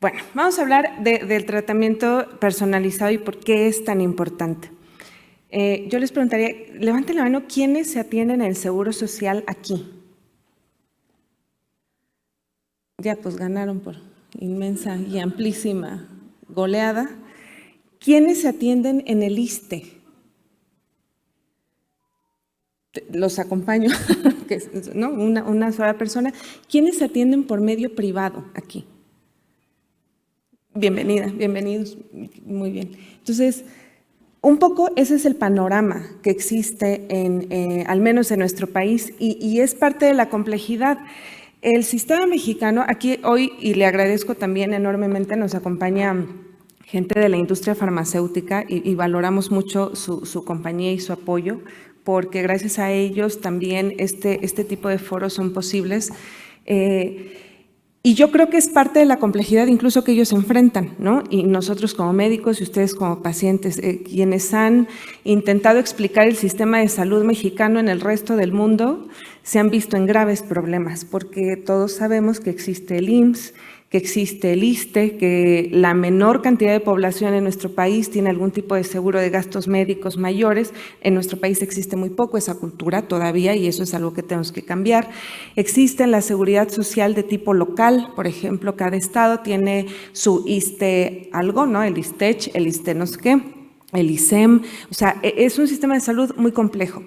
Bueno, vamos a hablar del tratamiento personalizado y por qué es tan importante. Yo les preguntaría, levanten la mano, ¿quiénes se atienden en el Seguro Social aquí? Ya, pues ganaron por inmensa y amplísima goleada. ¿Quiénes se atienden en el ISSSTE? Los acompaño, ¿no? Una sola persona. ¿Quiénes se atienden por medio privado aquí? Bienvenida, bienvenidos, muy bien. Entonces, un poco ese es el panorama que existe, al menos en nuestro país, y es parte de la complejidad. El sistema mexicano, aquí hoy, y le agradezco también enormemente, nos acompaña gente de la industria farmacéutica y valoramos mucho su compañía y su apoyo, porque gracias a ellos también este tipo de foros son posibles. Y yo creo que es parte de la complejidad incluso que ellos enfrentan, ¿no? Y nosotros como médicos y ustedes como pacientes, quienes han intentado explicar el sistema de salud mexicano en el resto del mundo, se han visto en graves problemas, porque todos sabemos que existe el IMSS, que existe el ISSSTE, que la menor cantidad de población en nuestro país tiene algún tipo de seguro de gastos médicos mayores. En nuestro país existe muy poco esa cultura todavía y eso es algo que tenemos que cambiar. Existe la seguridad social de tipo local, por ejemplo, cada estado tiene su ISSSTE algo, ¿no? El ISSSTECH, el ISSSTE no sé qué, el ISEM, o sea, es un sistema de salud muy complejo.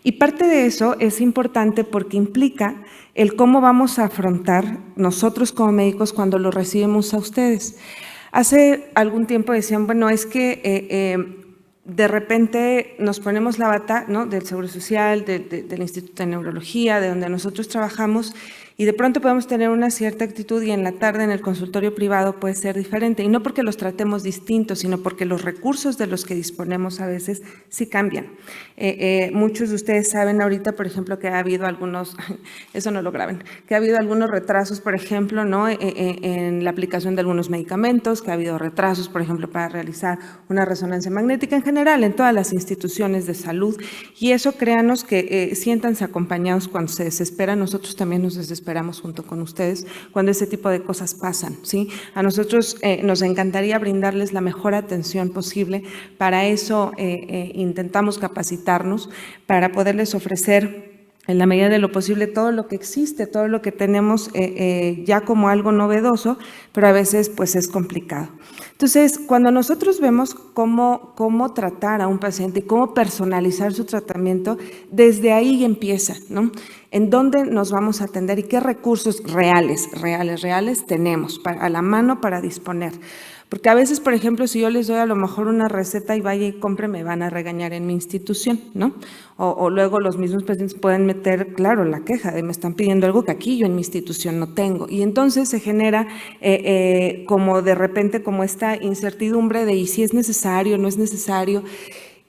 Y parte de eso es importante porque implica el cómo vamos a afrontar nosotros como médicos cuando lo recibimos a ustedes. Hace algún tiempo decían, bueno, es que de repente nos ponemos la bata, ¿no? Del Seguro Social, del Instituto de Neurología, de donde nosotros trabajamos, y de pronto podemos tener una cierta actitud y en la tarde en el consultorio privado puede ser diferente. Y no porque los tratemos distintos, sino porque los recursos de los que disponemos a veces sí cambian. Muchos de ustedes saben ahorita, por ejemplo, que ha habido algunos, eso no lo graben, que ha habido algunos retrasos, por ejemplo, ¿no? En la aplicación de algunos medicamentos, que ha habido retrasos, por ejemplo, para realizar una resonancia magnética en general en todas las instituciones de salud. Y eso, créanos que siéntanse acompañados cuando se desesperan. Nosotros también nos desesperamos junto con ustedes cuando ese tipo de cosas pasan, ¿sí? A nosotros nos encantaría brindarles la mejor atención posible. Para eso intentamos capacitarnos, para poderles ofrecer en la medida de lo posible todo lo que existe, todo lo que tenemos ya como algo novedoso, pero a veces pues es complicado. Entonces, cuando nosotros vemos cómo tratar a un paciente y cómo personalizar su tratamiento, desde ahí empieza, ¿no? En dónde nos vamos a atender y qué recursos reales tenemos a la mano para disponer. Porque a veces, por ejemplo, si yo les doy a lo mejor una receta y vaya y compre, me van a regañar en mi institución, ¿no? O luego los mismos pacientes pueden meter, claro, la queja de me están pidiendo algo que aquí yo en mi institución no tengo. Y entonces se genera como de repente como esta incertidumbre de y si es necesario, no es necesario.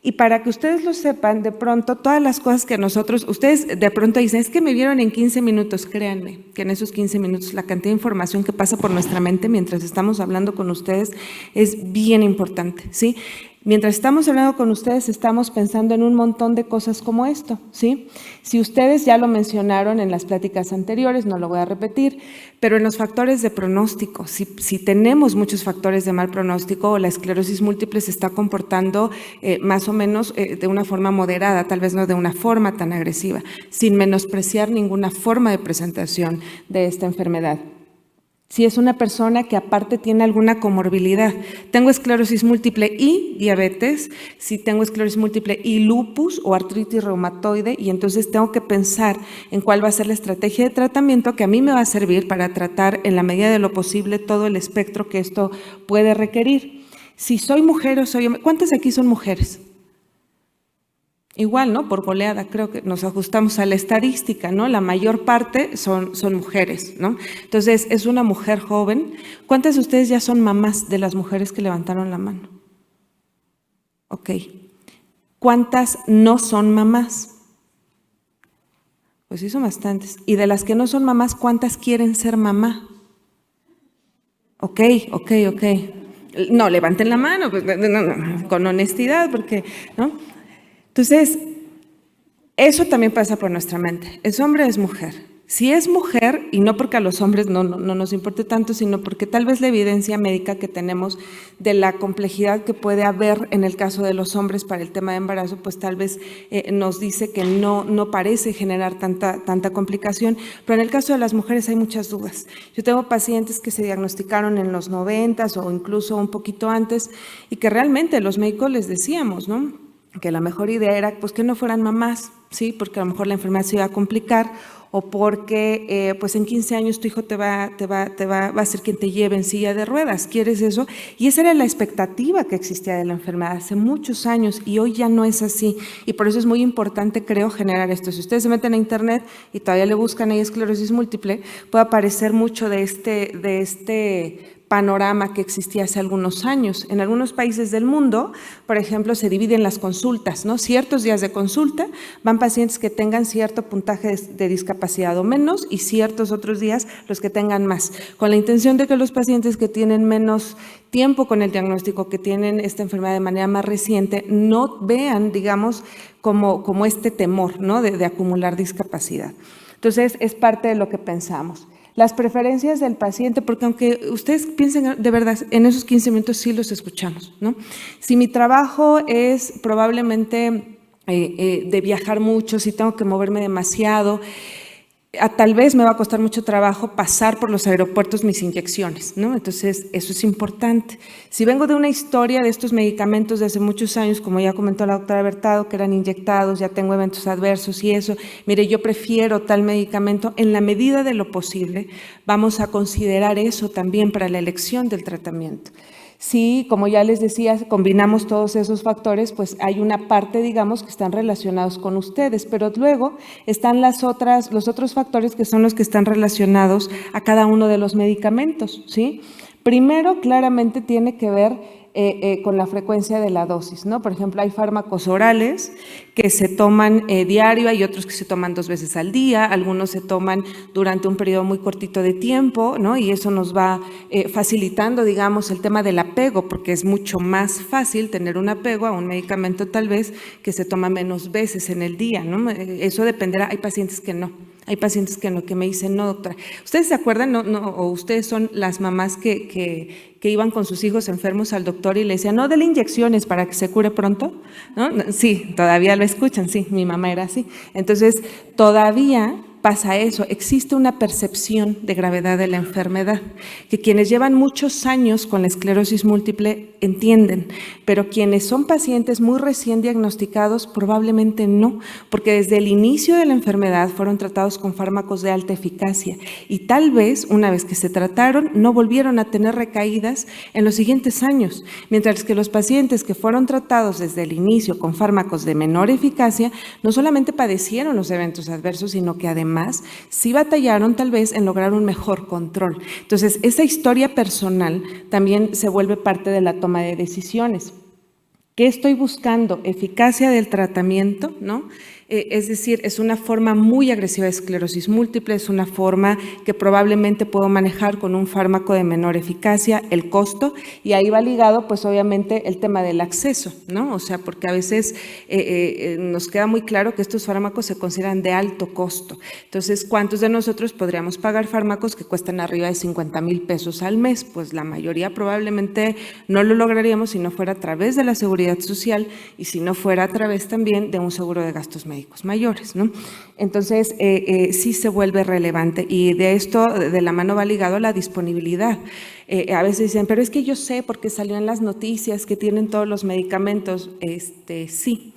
Y para que ustedes lo sepan, de pronto, todas las cosas que ustedes de pronto dicen, es que me vieron en 15 minutos, créanme, que en esos 15 minutos la cantidad de información que pasa por nuestra mente mientras estamos hablando con ustedes es bien importante, ¿sí? Mientras estamos hablando con ustedes, estamos pensando en un montón de cosas como esto, ¿sí? Si ustedes ya lo mencionaron en las pláticas anteriores, no lo voy a repetir, pero en los factores de pronóstico, si tenemos muchos factores de mal pronóstico o la esclerosis múltiple se está comportando más o menos de una forma moderada, tal vez no de una forma tan agresiva, sin menospreciar ninguna forma de presentación de esta enfermedad. Si es una persona que aparte tiene alguna comorbilidad, tengo esclerosis múltiple y diabetes, si tengo esclerosis múltiple y lupus o artritis reumatoide, y entonces tengo que pensar en cuál va a ser la estrategia de tratamiento que a mí me va a servir para tratar en la medida de lo posible todo el espectro que esto puede requerir. Si soy mujer o soy hombre, ¿cuántas aquí son mujeres? Igual, ¿no? Por goleada, creo que nos ajustamos a la estadística, ¿no? La mayor parte son mujeres, ¿no? Entonces, es una mujer joven. ¿Cuántas de ustedes ya son mamás de las mujeres que levantaron la mano? Ok. ¿Cuántas no son mamás? Pues sí, son bastantes. Y de las que no son mamás, ¿cuántas quieren ser mamá? Ok. No, levanten la mano, pues, no, con honestidad, porque, ¿no? Entonces, eso también pasa por nuestra mente. ¿Es hombre o es mujer? Si es mujer, y no porque a los hombres no nos importe tanto, sino porque tal vez la evidencia médica que tenemos de la complejidad que puede haber en el caso de los hombres para el tema de embarazo, pues tal vez nos dice que no parece generar tanta complicación, pero en el caso de las mujeres hay muchas dudas. Yo tengo pacientes que se diagnosticaron en los 90s o incluso un poquito antes y que realmente los médicos les decíamos, ¿no?, que la mejor idea era pues que no fueran mamás, ¿sí?, porque a lo mejor la enfermedad se iba a complicar, o porque pues en 15 años tu hijo va a ser quien te lleve en silla de ruedas. ¿Quieres eso? Y esa era la expectativa que existía de la enfermedad hace muchos años y hoy ya no es así. Y por eso es muy importante, creo, generar esto. Si ustedes se meten a internet y todavía le buscan ahí esclerosis múltiple, puede aparecer mucho de este panorama que existía hace algunos años. En algunos países del mundo, por ejemplo, se dividen las consultas, ¿no? Ciertos días de consulta van pacientes que tengan cierto puntaje de discapacidad o menos y ciertos otros días los que tengan más, con la intención de que los pacientes que tienen menos tiempo con el diagnóstico, que tienen esta enfermedad de manera más reciente, no vean, digamos, como este temor, ¿no?, de acumular discapacidad. Entonces, es parte de lo que pensamos. Las preferencias del paciente, porque aunque ustedes piensen de verdad, en esos 15 minutos sí los escuchamos, ¿no? Si mi trabajo es probablemente de viajar mucho, si tengo que moverme demasiado, tal vez me va a costar mucho trabajo pasar por los aeropuertos mis inyecciones, ¿no? Entonces, eso es importante. Si vengo de una historia de estos medicamentos de hace muchos años, como ya comentó la doctora Bertado, que eran inyectados, ya tengo eventos adversos y eso, mire, yo prefiero tal medicamento, en la medida de lo posible, vamos a considerar eso también para la elección del tratamiento. Si, como ya les decía, combinamos todos esos factores, pues hay una parte, digamos, que están relacionados con ustedes, pero luego están los otros factores que son los que están relacionados a cada uno de los medicamentos, ¿sí? Primero, claramente tiene que ver con la frecuencia de la dosis, ¿no? Por ejemplo, hay fármacos orales que se toman diario, hay otros que se toman 2 veces al día, algunos se toman durante un periodo muy cortito de tiempo, ¿no? Y eso nos va facilitando, digamos, el tema del apego, porque es mucho más fácil tener un apego a un medicamento tal vez que se toma menos veces en el día, ¿no? Eso dependerá, hay pacientes que no. Hay pacientes que no, que me dicen, no, doctora. ¿Ustedes se acuerdan, o ustedes son las mamás que iban con sus hijos enfermos al doctor y le decían, no, dele inyecciones para que se cure pronto? ¿No? Sí, todavía lo escuchan, sí, mi mamá era así. Entonces, todavía pasa eso, existe una percepción de gravedad de la enfermedad, que quienes llevan muchos años con la esclerosis múltiple entienden, pero quienes son pacientes muy recién diagnosticados probablemente no, porque desde el inicio de la enfermedad fueron tratados con fármacos de alta eficacia y tal vez una vez que se trataron no volvieron a tener recaídas en los siguientes años, mientras que los pacientes que fueron tratados desde el inicio con fármacos de menor eficacia no solamente padecieron los eventos adversos, sino que además sí batallaron tal vez en lograr un mejor control. Entonces, esa historia personal también se vuelve parte de la toma de decisiones. ¿Qué estoy buscando? Eficacia del tratamiento, ¿no? Es decir, es una forma muy agresiva de esclerosis múltiple, es una forma que probablemente puedo manejar con un fármaco de menor eficacia, el costo, y ahí va ligado pues obviamente el tema del acceso, ¿no? O sea, porque a veces nos queda muy claro que estos fármacos se consideran de alto costo. Entonces, ¿cuántos de nosotros podríamos pagar fármacos que cuestan arriba de 50,000 pesos al mes? Pues la mayoría probablemente no lo lograríamos si no fuera a través de la seguridad social y si no fuera a través también de un seguro de gastos médicos mayores, ¿no? Entonces, sí se vuelve relevante y de esto de la mano va ligado la disponibilidad. A veces dicen, pero es que yo sé porque salió en las noticias que tienen todos los medicamentos. Sí,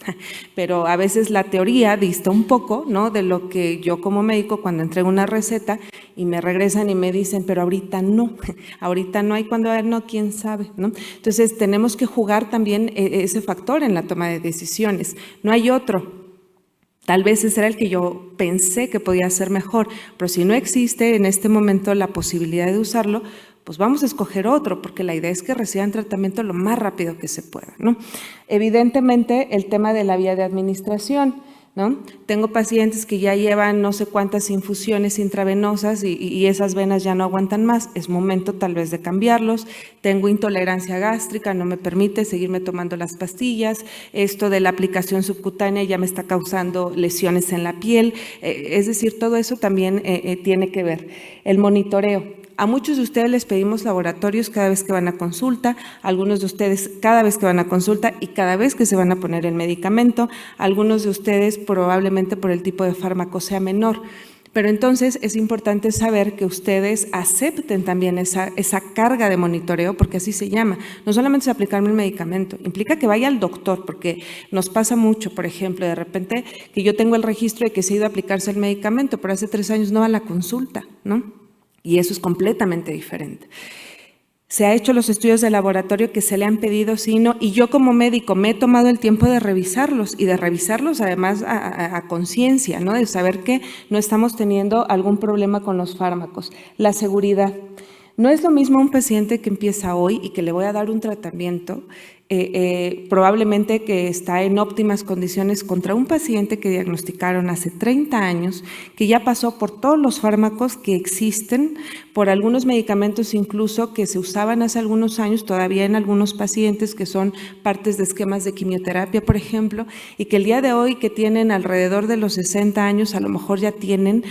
pero a veces la teoría dista un poco, ¿no?, de lo que yo como médico cuando entrego una receta y me regresan y me dicen, pero ahorita no hay, cuando no, quién sabe, ¿no? Entonces, tenemos que jugar también ese factor en la toma de decisiones. No hay otro. Tal vez ese era el que yo pensé que podía ser mejor, pero si no existe en este momento la posibilidad de usarlo, pues vamos a escoger otro, porque la idea es que reciban tratamiento lo más rápido que se pueda, ¿no? Evidentemente, el tema de la vía de administración, ¿no? Tengo pacientes que ya llevan no sé cuántas infusiones intravenosas y esas venas ya no aguantan más, es momento tal vez de cambiarlos. Tengo intolerancia gástrica, no me permite seguirme tomando las pastillas, esto de la aplicación subcutánea ya me está causando lesiones en la piel, es decir, todo eso también tiene que ver. El monitoreo. A muchos de ustedes les pedimos laboratorios cada vez que van a consulta, algunos de ustedes cada vez que van a consulta y cada vez que se van a poner el medicamento, algunos de ustedes probablemente por el tipo de fármaco sea menor. Pero entonces es importante saber que ustedes acepten también esa carga de monitoreo, porque así se llama. No solamente es aplicarme el medicamento, implica que vaya al doctor, porque nos pasa mucho, por ejemplo, de repente que yo tengo el registro de que se ha ido a aplicarse el medicamento, pero hace 3 años no va a la consulta, ¿no? Y eso es completamente diferente. Se ha hecho los estudios de laboratorio que se le han pedido, sí, no, y yo como médico me he tomado el tiempo de revisarlos y de revisarlos además a conciencia, ¿no? De saber que no estamos teniendo algún problema con los fármacos. La seguridad. No es lo mismo un paciente que empieza hoy y que le voy a dar un tratamiento probablemente que está en óptimas condiciones contra un paciente que diagnosticaron hace 30 años, que ya pasó por todos los fármacos que existen, por algunos medicamentos incluso que se usaban hace algunos años todavía en algunos pacientes que son partes de esquemas de quimioterapia, por ejemplo, y que el día de hoy que tienen alrededor de los 60 años a lo mejor ya tienen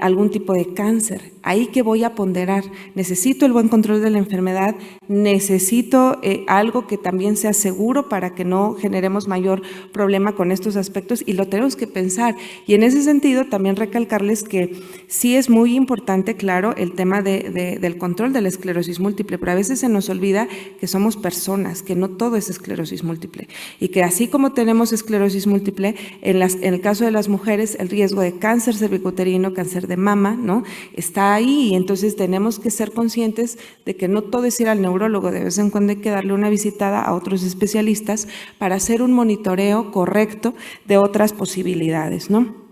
algún tipo de cáncer. Ahí que voy a ponderar, necesito el buen control de la enfermedad, necesito algo que también sea seguro para que no generemos mayor problema con estos aspectos y lo tenemos que pensar. Y en ese sentido también recalcarles que sí es muy importante, claro, el tema del control de la esclerosis múltiple, pero a veces se nos olvida que somos personas, que no todo es esclerosis múltiple y que así como tenemos esclerosis múltiple, en el caso de las mujeres el riesgo de cáncer cervicuterino, cáncer de mama, ¿no? Está ahí y entonces tenemos que ser conscientes de que no todo es ir al neurólogo, de vez en cuando hay que darle una visitada a otros especialistas para hacer un monitoreo correcto de otras posibilidades, ¿no?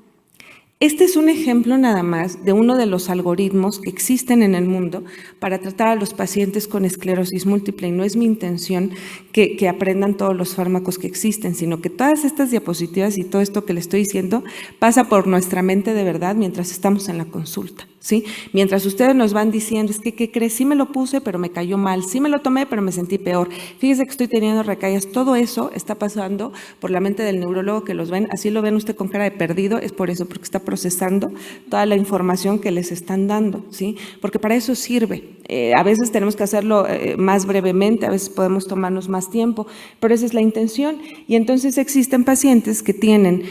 Este es un ejemplo nada más de uno de los algoritmos que existen en el mundo para tratar a los pacientes con esclerosis múltiple y no es mi intención que aprendan todos los fármacos que existen, sino que todas estas diapositivas y todo esto que les estoy diciendo pasa por nuestra mente de verdad mientras estamos en la consulta, ¿sí? Mientras ustedes nos van diciendo, es que, ¿qué crees? Sí me lo puse, pero me cayó mal, sí me lo tomé, pero me sentí peor, fíjese que estoy teniendo recaídas, todo eso está pasando por la mente del neurólogo que los ven, así lo ven usted con cara de perdido, es por eso, porque está procesando toda la información que les están dando, ¿sí? Porque para eso sirve. A veces tenemos que hacerlo más brevemente, a veces podemos tomarnos más tiempo, pero esa es la intención. Y entonces existen pacientes que tienen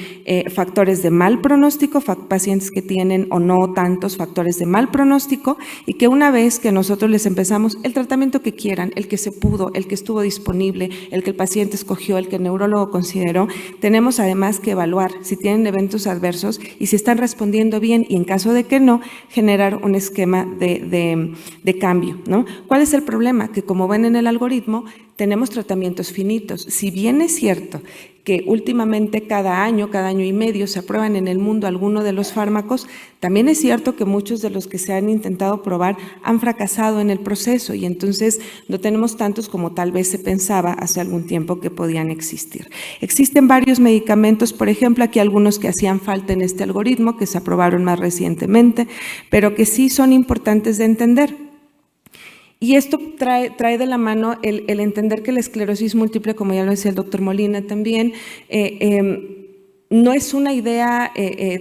factores de mal pronóstico, pacientes que tienen o no tantos factores de mal pronóstico y que una vez que nosotros les empezamos el tratamiento que quieran, el que se pudo, el que estuvo disponible, el que el paciente escogió, el que el neurólogo consideró, tenemos además que evaluar si tienen eventos adversos y si están respondiendo bien y en caso de que no, generar un esquema de cambio, ¿no? ¿Cuál es el problema? Que como ven en el algoritmo, tenemos tratamientos finitos. Si bien es cierto que últimamente cada año y medio se aprueban en el mundo algunos de los fármacos, también es cierto que muchos de los que se han intentado probar han fracasado en el proceso y entonces no tenemos tantos como tal vez se pensaba hace algún tiempo que podían existir. Existen varios medicamentos, por ejemplo, aquí algunos que hacían falta en este algoritmo, que se aprobaron más recientemente, pero que sí son importantes de entender. Y esto trae de la mano el entender que la esclerosis múltiple, como ya lo decía el doctor Molina también, no es una idea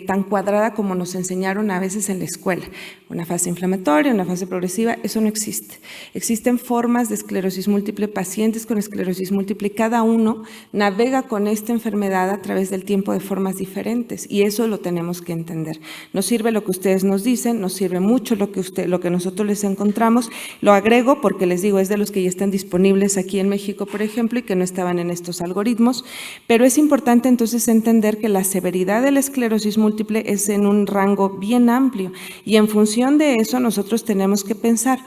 tan cuadrada como nos enseñaron a veces en la escuela. Una fase inflamatoria, una fase progresiva, eso no existe. Existen formas de esclerosis múltiple, pacientes con esclerosis múltiple, y cada uno navega con esta enfermedad a través del tiempo de formas diferentes y eso lo tenemos que entender. Nos sirve lo que ustedes nos dicen, nos sirve mucho lo que nosotros les encontramos. Lo agrego porque les digo, es de los que ya están disponibles aquí en México, por ejemplo, y que no estaban en estos algoritmos, pero es importante entonces entender que la severidad de la esclerosis múltiple es en un rango bien amplio y en función de eso nosotros tenemos que pensar.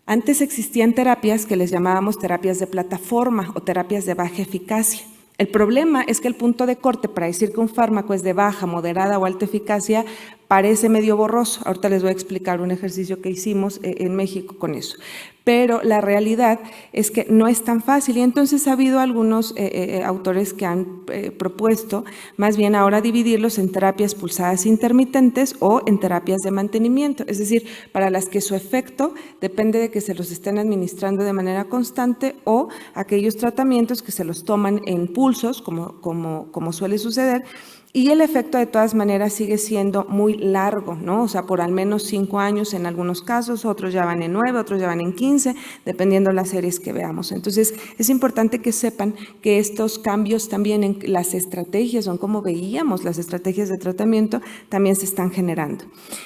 Antes existían terapias que les llamábamos terapias de plataforma o terapias de baja eficacia. El problema es que el punto de corte para decir que un fármaco es de baja, moderada o alta eficacia parece medio borroso. Ahorita les voy a explicar un ejercicio que hicimos en México con eso. Pero la realidad es que no es tan fácil y entonces ha habido algunos autores que han propuesto más bien ahora dividirlos en terapias pulsadas intermitentes o en terapias de mantenimiento, es decir, para las que su efecto depende de que se los estén administrando de manera constante o aquellos tratamientos que se los toman en pulsos, como suele suceder, y el efecto de todas maneras sigue siendo muy largo, ¿no? O sea, por al menos 5 años en algunos casos, otros ya van en 9, otros ya van en 15, dependiendo las series que veamos. Entonces, es importante que sepan que estos cambios también en las estrategias o en cómo veíamos las estrategias de tratamiento también se están generando.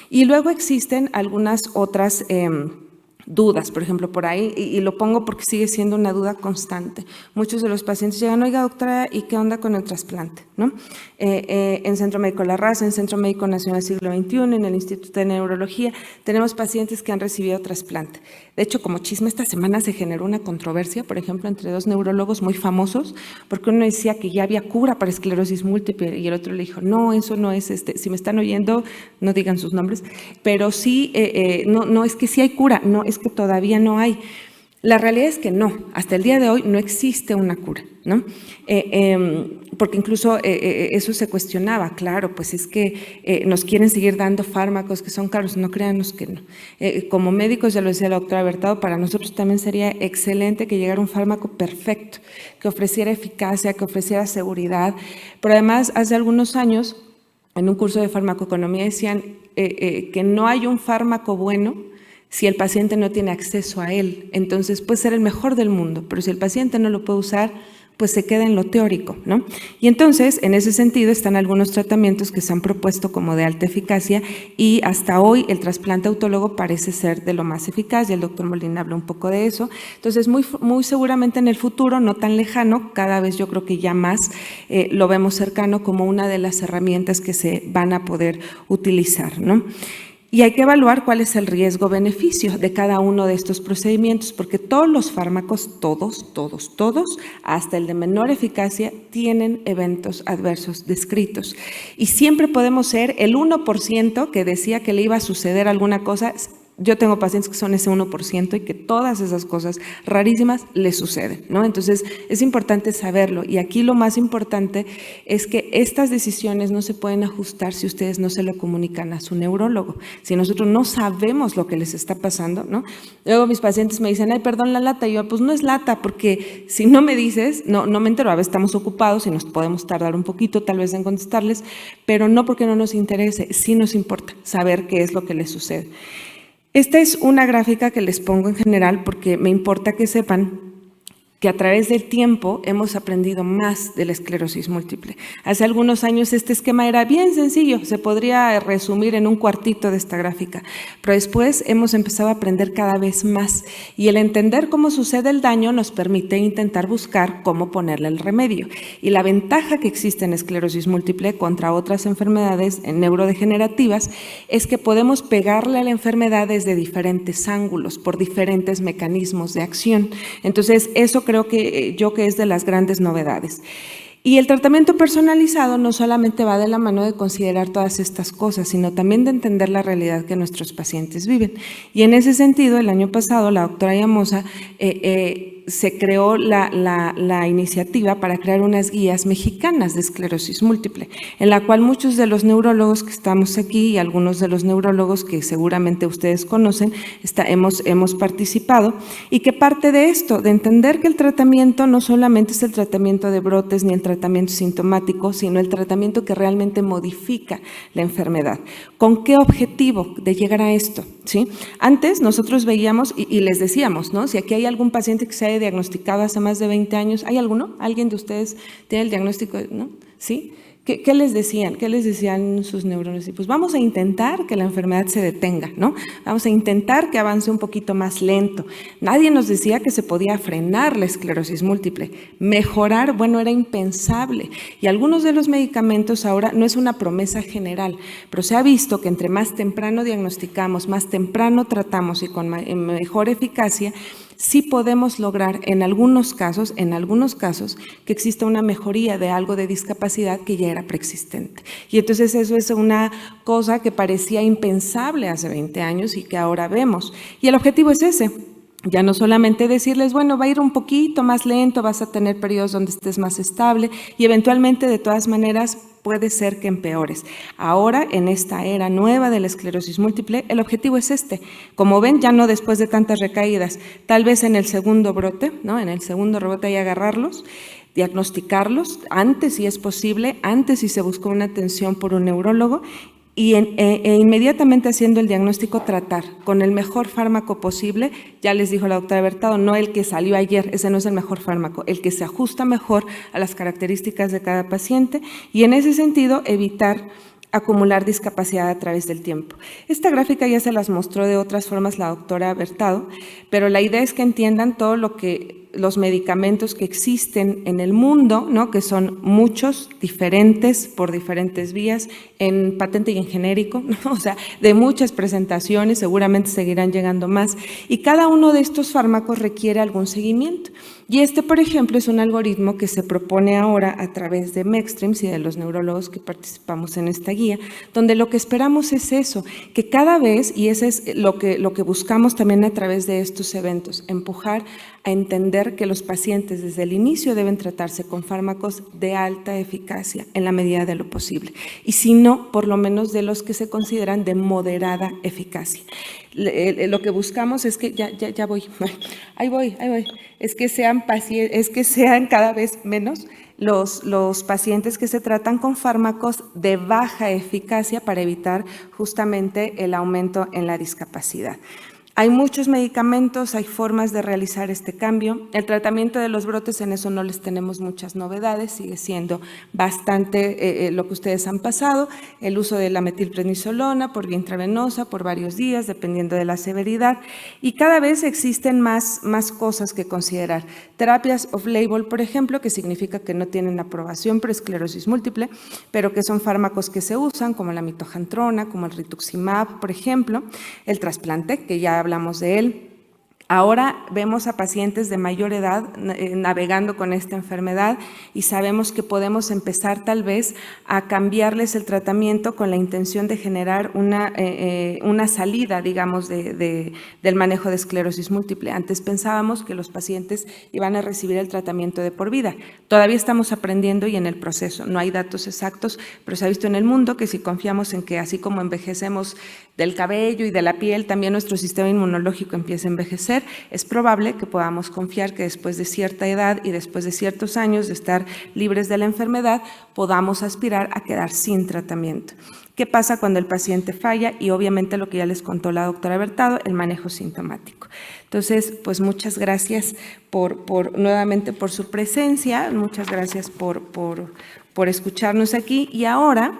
Y luego existen algunas otras dudas, por ejemplo, por ahí, y lo pongo porque sigue siendo una duda constante. Muchos de los pacientes llegan, oiga, doctora, ¿y qué onda con el trasplante? ¿No? En Centro Médico La Raza, en Centro Médico Nacional Siglo XXI, en el Instituto de Neurología, tenemos pacientes que han recibido trasplante. De hecho, como chisme, esta semana se generó una controversia, por ejemplo, entre dos neurólogos muy famosos, porque uno decía que ya había cura para esclerosis múltiple y el otro le dijo, no, eso no es, si me están oyendo, no digan sus nombres, pero sí, no es que sí hay cura, no, es que todavía no hay. La realidad es que no, hasta el día de hoy no existe una cura, ¿no? Porque incluso eso se cuestionaba, claro, pues es que nos quieren seguir dando fármacos que son caros, no créanos que no. Como médicos, ya lo decía la doctora Bertado, para nosotros también sería excelente que llegara un fármaco perfecto, que ofreciera eficacia, que ofreciera seguridad, pero además hace algunos años en un curso de farmacoeconomía decían que no hay un fármaco bueno si el paciente no tiene acceso a él. Entonces puede ser el mejor del mundo, pero si el paciente no lo puede usar, pues se queda en lo teórico, ¿no? Y entonces, en ese sentido, están algunos tratamientos que se han propuesto como de alta eficacia y hasta hoy el trasplante autólogo parece ser de lo más eficaz, y el doctor Molina habló un poco de eso. Entonces, muy seguramente en el futuro, no tan lejano, cada vez yo creo que ya más lo vemos cercano como una de las herramientas que se van a poder utilizar, ¿no? Y hay que evaluar cuál es el riesgo-beneficio de cada uno de estos procedimientos, porque todos los fármacos, todos, hasta el de menor eficacia, tienen eventos adversos descritos. Y siempre podemos ser el 1% que decía que le iba a suceder alguna cosa. Yo tengo pacientes que son ese 1% y que todas esas cosas rarísimas les suceden, ¿no? Entonces, es importante saberlo. Y aquí lo más importante es que estas decisiones no se pueden ajustar si ustedes no se lo comunican a su neurólogo. Si nosotros no sabemos lo que les está pasando, ¿no? Luego mis pacientes me dicen, ay, perdón, la lata. Y yo, pues no es lata, porque si no me dices, no me entero. A veces estamos ocupados y nos podemos tardar un poquito tal vez en contestarles, pero no porque no nos interese, sí nos importa saber qué es lo que les sucede. Esta es una gráfica que les pongo en general porque me importa que sepan que a través del tiempo hemos aprendido más de la esclerosis múltiple. Hace algunos años este esquema era bien sencillo, se podría resumir en un cuartito de esta gráfica, pero después hemos empezado a aprender cada vez más y el entender cómo sucede el daño nos permite intentar buscar cómo ponerle el remedio. Y la ventaja que existe en esclerosis múltiple contra otras enfermedades neurodegenerativas es que podemos pegarle a la enfermedad desde diferentes ángulos, por diferentes mecanismos de acción. Entonces, eso creo que es de las grandes novedades. Y el tratamiento personalizado no solamente va de la mano de considerar todas estas cosas, sino también de entender la realidad que nuestros pacientes viven. Y en ese sentido, el año pasado, la doctora Llamosa se creó la iniciativa para crear unas guías mexicanas de esclerosis múltiple, en la cual muchos de los neurólogos que estamos aquí y algunos de los neurólogos que seguramente ustedes conocen, hemos participado, y que parte de esto, de entender que el tratamiento no solamente es el tratamiento de brotes ni el tratamiento sintomático, sino el tratamiento que realmente modifica la enfermedad. ¿Con qué objetivo de llegar a esto? ¿Sí? Antes nosotros veíamos y les decíamos, ¿no? Si aquí hay algún paciente que se haya diagnosticado hace más de 20 años, ¿hay alguno? ¿Alguien de ustedes tiene el diagnóstico? ¿No? ¿Sí? ¿Qué les decían? ¿Qué les decían sus neurones? Y pues vamos a intentar que la enfermedad se detenga, ¿no? Vamos a intentar que avance un poquito más lento. Nadie nos decía que se podía frenar la esclerosis múltiple. Mejorar, bueno, era impensable. Y algunos de los medicamentos ahora no es una promesa general, pero se ha visto que entre más temprano diagnosticamos, más temprano tratamos y con mejor eficacia, sí podemos lograr en algunos casos, que exista una mejoría de algo de discapacidad que ya era preexistente. Y entonces eso es una cosa que parecía impensable hace 20 años y que ahora vemos. Y el objetivo es ese. Ya no solamente decirles, bueno, va a ir un poquito más lento, vas a tener periodos donde estés más estable y eventualmente, de todas maneras, puede ser que empeores. Ahora, en esta era nueva de la esclerosis múltiple, el objetivo es este. Como ven, ya no después de tantas recaídas, tal vez en el segundo brote, ¿no? En el segundo rebote hay agarrarlos, diagnosticarlos antes si es posible, antes si se buscó una atención por un neurólogo y inmediatamente haciendo el diagnóstico tratar con el mejor fármaco posible. Ya les dijo la doctora Bertado, no el que salió ayer, ese no es el mejor fármaco, el que se ajusta mejor a las características de cada paciente y en ese sentido evitar acumular discapacidad a través del tiempo. Esta gráfica ya se las mostró de otras formas la doctora Bertado, pero la idea es que entiendan todo lo que los medicamentos que existen en el mundo, ¿no? Que son muchos, diferentes, por diferentes vías, en patente y en genérico, ¿no? O sea, de muchas presentaciones, seguramente seguirán llegando más, y cada uno de estos fármacos requiere algún seguimiento. Y este, por ejemplo, es un algoritmo que se propone ahora a través de Mextreams y de los neurólogos que participamos en esta guía, donde lo que esperamos es eso, que cada vez, y eso es lo que buscamos también a través de estos eventos, empujar a entender que los pacientes desde el inicio deben tratarse con fármacos de alta eficacia en la medida de lo posible, y si no, por lo menos de los que se consideran de moderada eficacia. Lo que buscamos es que, ya voy, ahí voy, es que sean cada vez menos los pacientes que se tratan con fármacos de baja eficacia para evitar justamente el aumento en la discapacidad. Hay muchos medicamentos, hay formas de realizar este cambio. El tratamiento de los brotes, en eso no les tenemos muchas novedades, sigue siendo bastante lo que ustedes han pasado. El uso de la metilprednisolona por vía intravenosa por varios días, dependiendo de la severidad. Y cada vez existen más cosas que considerar. Terapias off-label, por ejemplo, que significa que no tienen aprobación por esclerosis múltiple, pero que son fármacos que se usan, como la mitojantrona, como el rituximab, por ejemplo. El trasplante, que ya hablamos de él. Ahora vemos a pacientes de mayor edad navegando con esta enfermedad y sabemos que podemos empezar tal vez a cambiarles el tratamiento con la intención de generar una salida, digamos, del manejo de esclerosis múltiple. Antes pensábamos que los pacientes iban a recibir el tratamiento de por vida. Todavía estamos aprendiendo y en el proceso. No hay datos exactos, pero se ha visto en el mundo que si confiamos en que así como envejecemos del cabello y de la piel, también nuestro sistema inmunológico empieza a envejecer, es probable que podamos confiar que después de cierta edad y después de ciertos años de estar libres de la enfermedad, podamos aspirar a quedar sin tratamiento. ¿Qué pasa cuando el paciente falla? Y obviamente lo que ya les contó la doctora Bertado, el manejo sintomático. Entonces, pues muchas gracias nuevamente por su presencia, muchas gracias por escucharnos aquí y ahora